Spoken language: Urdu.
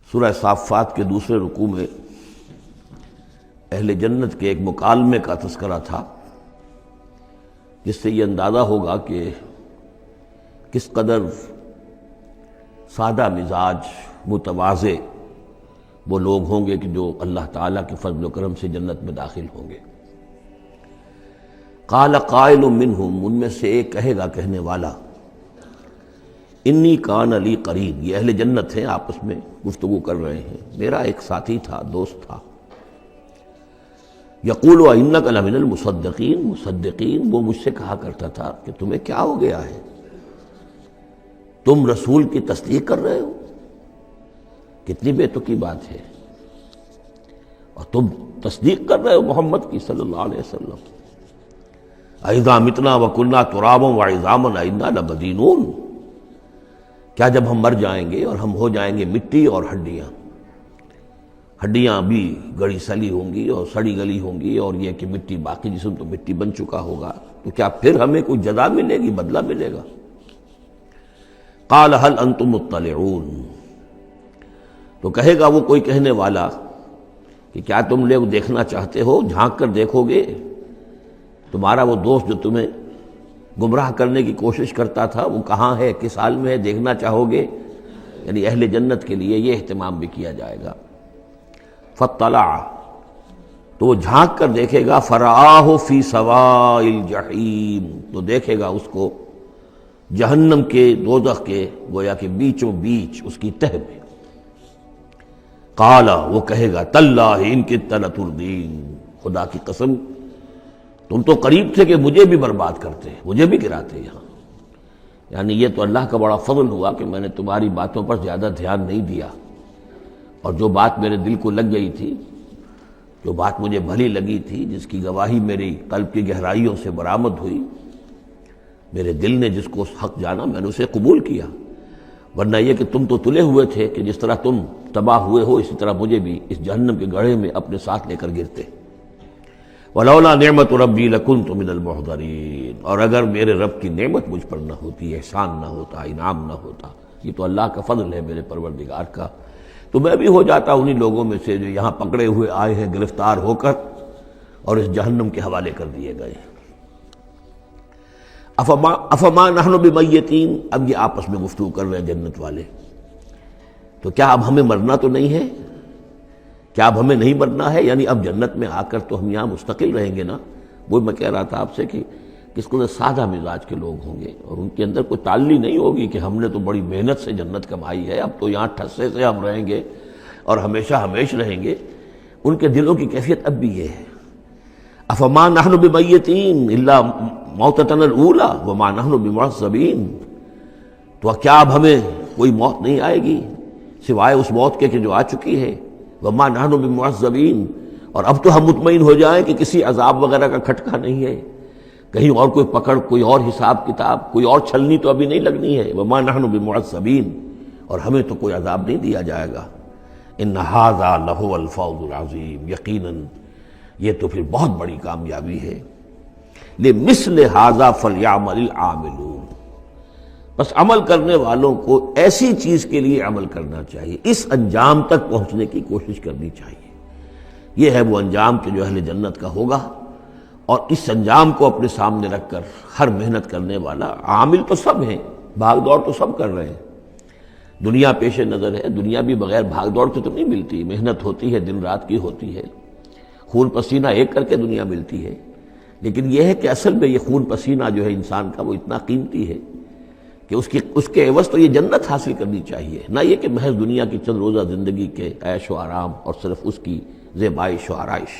سورہ صافات کے دوسرے رکوع میں اہل جنت کے ایک مکالمے کا تذکرہ تھا، جس سے یہ اندازہ ہوگا کہ کس قدر سادہ مزاج متواضع وہ لوگ ہوں گے کہ جو اللہ تعالیٰ کے فضل و کرم سے جنت میں داخل ہوں گے۔ قال قائل منہم، ان میں سے ایک کہے گا کہنے والا، انی کان لی قرین، یہ اہل جنت ہیں، آپس میں گفتگو کر رہے ہیں، میرا ایک ساتھی تھا، دوست تھا، یقول وانک لمن المصدقین، مصدقین، وہ مجھ سے کہا کرتا تھا کہ تمہیں کیا ہو گیا ہے، تم رسول کی تصدیق کر رہے ہو، کتنی بے تکی بات ہے، اور تم تصدیق کر رہے ہو محمد کی صلی اللہ علیہ وسلم۔ اذا متنا وکنا ترابا وعظاما انا لمدینون، کیا جب ہم مر جائیں گے اور ہم ہو جائیں گے مٹی اور ہڈیاں بھی گڑی سلی ہوں گی اور سڑی گلی ہوں گی، اور یہ کہ مٹی، باقی جسم تو مٹی بن چکا ہوگا، تو کیا پھر ہمیں کوئی جزا ملے گی، بدلہ ملے گا؟ قال هل انتم مطلعون، تو کہے گا وہ کوئی کہنے والا کہ کیا تم لوگ دیکھنا چاہتے ہو، جھانک کر دیکھو گے، تمہارا وہ دوست جو تمہیں گمراہ کرنے کی کوشش کرتا تھا وہ کہاں ہے، کس حال میں ہے، دیکھنا چاہو گے؟ یعنی اہل جنت کے لیے یہ اہتمام بھی کیا جائے گا۔ فاطلع، تو وہ جھانک کر دیکھے گا، فرآہ فی سواء الجحیم، تو دیکھے گا اس کو جہنم کے، دوزخ کے گویا کہ بیچوں بیچ اس کی تہہ میں۔ قال، وہ کہے گا، تاللہ ان کدت لتردین، خدا کی قسم تم تو قریب تھے کہ مجھے بھی برباد کرتے، مجھے بھی گراتے یہاں، یعنی یہ تو اللہ کا بڑا فضل ہوا کہ میں نے تمہاری باتوں پر زیادہ دھیان نہیں دیا، اور جو بات میرے دل کو لگ گئی تھی، جو بات مجھے بھلی لگی تھی، جس کی گواہی میری قلب کی گہرائیوں سے برآمد ہوئی، میرے دل نے جس کو حق جانا میں نے اسے قبول کیا، ورنہ یہ کہ تم تو تلے ہوئے تھے کہ جس طرح تم تباہ ہوئے ہو اسی طرح مجھے بھی اس جہنم کے گڑھے میں اپنے ساتھ لے کر گرتے۔ وَلَوْلَا نِعْمَةُ رَبِّي لَكُنْتُ مِنَ الْمُحْضَرِينَ، اور اگر میرے رب کی نعمت مجھ پر نہ ہوتی، احسان نہ ہوتا، انعام نہ ہوتا، یہ تو اللہ کا فضل ہے میرے پروردگار کا، تو میں بھی ہو جاتا انہی لوگوں میں سے جو یہاں پکڑے ہوئے آئے ہیں گرفتار ہو کر اور اس جہنم کے حوالے کر دیے گئے۔ افما نحن بمیتین، اب یہ آپس میں گفتگو کر رہے ہیں جنت والے، تو کیا اب ہمیں مرنا تو نہیں ہے، کیا اب ہمیں نہیں مرنا ہے، یعنی اب جنت میں آ کر تو ہم یہاں مستقل رہیں گے نا؟ وہ میں کہہ رہا تھا آپ سے کہ کس قدر سادہ مزاج کے لوگ ہوں گے، اور ان کے اندر کوئی تعلی نہیں ہوگی کہ ہم نے تو بڑی محنت سے جنت کمائی ہے، اب تو یہاں ٹھسے سے ہم رہیں گے اور ہمیشہ ہمیش رہیں گے۔ ان کے دلوں کی کیفیت اب بھی یہ ہے، افما نحن بمیتین الا موتتنا الاولی وما نحن بمعذبین، تو کیا اب ہمیں کوئی موت نہیں آئے گی سوائے اس موت کے کہ جو آ چکی ہے، وما نحن بمعذبین، اور اب تو ہم مطمئن ہو جائیں کہ کسی عذاب وغیرہ کا کھٹکا نہیں ہے، کہیں اور کوئی پکڑ، کوئی اور حساب کتاب، کوئی اور چھلنی تو ابھی نہیں لگنی ہے، وما نحن بمعذبین، اور ہمیں تو کوئی عذاب نہیں دیا جائے گا۔ ان ھذا لہو الفوز العظیم، یقیناً یہ تو پھر بہت بڑی کامیابی ہے۔ لمثل ھذا فلیعمل العاملون، بس عمل کرنے والوں کو ایسی چیز کے لیے عمل کرنا چاہیے، اس انجام تک پہنچنے کی کوشش کرنی چاہیے۔ یہ ہے وہ انجام کہ جو اہل جنت کا ہوگا، اور اس انجام کو اپنے سامنے رکھ کر ہر محنت کرنے والا، عامل تو سب ہیں، بھاگ دوڑ تو سب کر رہے ہیں، دنیا پیش نظر ہے، دنیا بھی بغیر بھاگ دوڑ کے تو نہیں ملتی، محنت ہوتی ہے، دن رات کی ہوتی ہے، خون پسینہ ایک کر کے دنیا ملتی ہے، لیکن یہ ہے کہ اصل میں یہ خون پسینہ جو ہے انسان کا وہ اتنا قیمتی ہے کہ اس کے عوض تو یہ جنت حاصل کرنی چاہیے، نہ یہ کہ محض دنیا کی چند روزہ زندگی کے عیش و آرام اور صرف اس کی زیبائش و آرائش۔